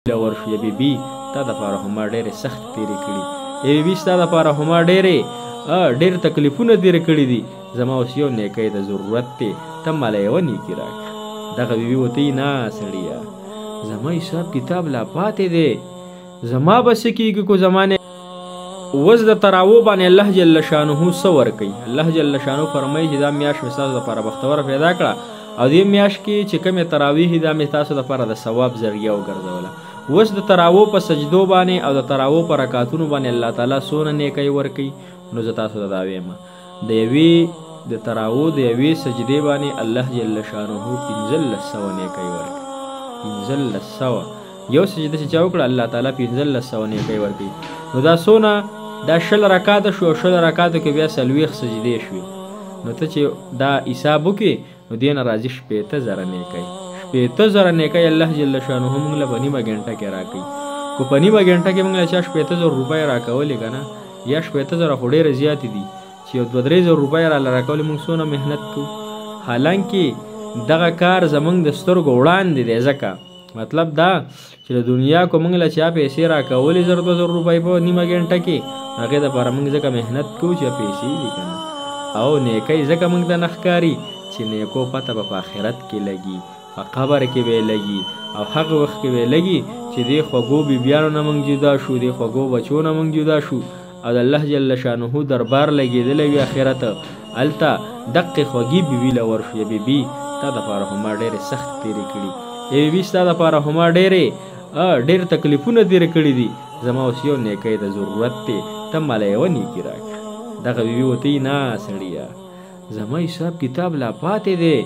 ورشو بی بی تا دپاره خو ما ډېرې سختې تېرې کړي. بی بي ستا دپاره خو ما ډېر تکلیفونه تېر کړي دي. زما اوس یو نیکۍ د ضرورت دی، ته ماله یوه نیکي راکړه. دغه بی بي ورته وایي نه سړیه، زما حساب کتاب لا پاتې دی، زما به څه کېږي کو زما اوس د تراوو باندې الله جل شانه څه ورکوي. الله جل شانه فرمایي چې دا میاشت مې ستاسو دپاره بختوره پیدا کړه او دې میاشت کې چې کومې تراویح دا مې تاسو دپاره د ثواب ذریعه وګرځوله. اوس د تراوو په سجدو باندې او د تراوو په رکعتونو باندې الله تعالی څونه نیکۍ ورکوي. نو زه تاسو ته دا وایم د یوې د تراوو د یوې سجدې باندې الله جل شانه 1500 نیکۍ ورکوي. 1500 یو سجده چې چا وکړه الله تعالی 1500 نیکۍ ورکوي. نو دا څونه دا 60 رکعاته شو او 60 رکعاتو کې بیا 40 سجدې شوې. نو ته چې دا حساب وکړې نو دې نه راځي 15000 نیکۍ. 15000 نیکۍ الله جل شانه موږ له په نیمه ګنټه کې راکوي. کو په نیمه ګنټه کې موږ له چا 15000 روپۍ راکولې که نه، یا 15000 خو ډېرې زیاتې دي چې یو 2-3000 روپۍ راله راکولې موږ څونه محنت کوو. حالانکې دغه کار زموږ د سترګو وړاندې دی. ځکه مطلب دا چې د دنیا کو موږ له چا پیسې راکولې 1000-2000 روپۍ په نیمه ګنټه کې، هغې دپاره موږ ځکه محنت کوو چې پیسې دي که نه. او نیکۍ ځکه موږ ته نه ښکاري چې نیکو پته به په آخرت کې لګي، په قبر کې به لګي او هغه وخت کې به لګي چې دې خوږو بیبیانو نه موږ جدا شو، دې خوږو بچو نه موږ جدا شو او د الله جل شانه دربار لګېدلی وي آخرت. هلته دقې خوږې بیبي له ورشو بی بي تا دپاره خو ما ډېرې سختې تېرې کړي. بی بي ستا دپاره خو ما ډېر تکلیفونه تېر کړي دي. زما اوس یو نیکۍ د ضرورت دی، ته ماله یوه نیکي راکړه. دغه بی بي ورته وایي نه سړیه، زما حساب کتاب لا پاتې دی،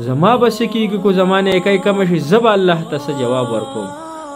زما به څه کېږي کو زما نیکۍ کمه شي، زه به الله ته څه جواب ورکوم.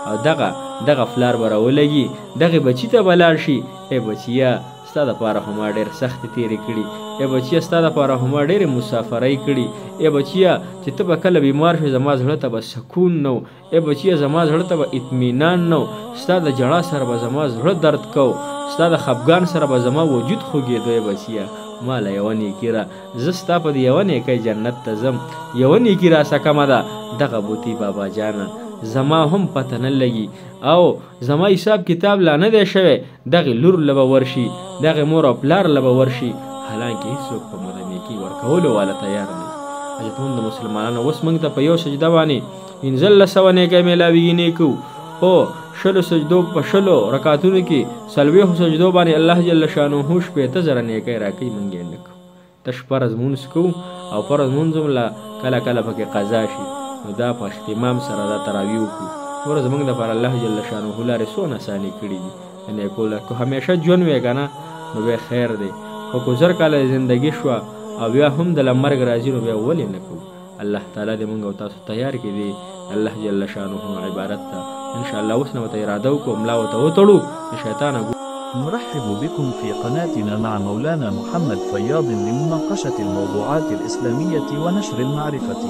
او دغه فلار به راولګي، دغې بچي ته به لاړ شي ای بچیه ستا دپاره خو ما ډېر سختې تېرې کړي، ای بچیه ستا دپاره خو ما ډېرې مسافرۍ کړي، ای بچیه چې ته به کله بیمار شې زما زړه ته به سکون نه و، ای بچیه زما زړه ته به اطمینان نه و، ستا د ژړا سره به زما زړه درد کو، ستا د خفګان سره به زما وجود خوږېدو. ای بچیه ماله یوه نیکي را، زه ستا په دې یوه نیکۍ جنت ته ځم، یوه نیکي راسه کمه ده. دغه بوتي بابا جانه زما هم پته نه لګي او زما حساب کتاب لا نه دی شوی، دغې لور له به ورشي، دغې مور او پلار له به ورشي، حالانکې هېڅوک په مو د نیکي ورکولو والا تیار نه دی. حاجتمند د مسلمانانو اوس موږ ته په یو سجده باندې 1500 نیکۍ میلاویږي. نیکو خو 60 سجدو په 60 رکعتونو کې 40 سجدو باندې الله جل شانه 15000 نیکۍ راکوي. موږ یې نه کوو. تش فرض مونځ کوو او فرض مونځ هم له کله کله پکې قضا شي، نو دا په اهتمام سره دا تراویح وکړو. نوره زموږ دپاره الله جل شانه لارې څونه اسانې کړي دي د نیکو لارې. که همیشه ژوند وی که نه نو بیا خیر دی، خو که 1000 کاله زندګي شوه او بیا هم د له مرګ راځي نو بیا ولې نه کوو. الله تعالی دې موږ او تاسو تیار کړي دی الله جل شانه عبادت ته. انشاءالله اوس نه ورته اراده وکړو، ملا ورته وتړو د شیطانه. نرحب بكم في قناتنا مع مولانا محمد فياض لمناقشة الموضوعات الإسلامية ونشر المعرفة.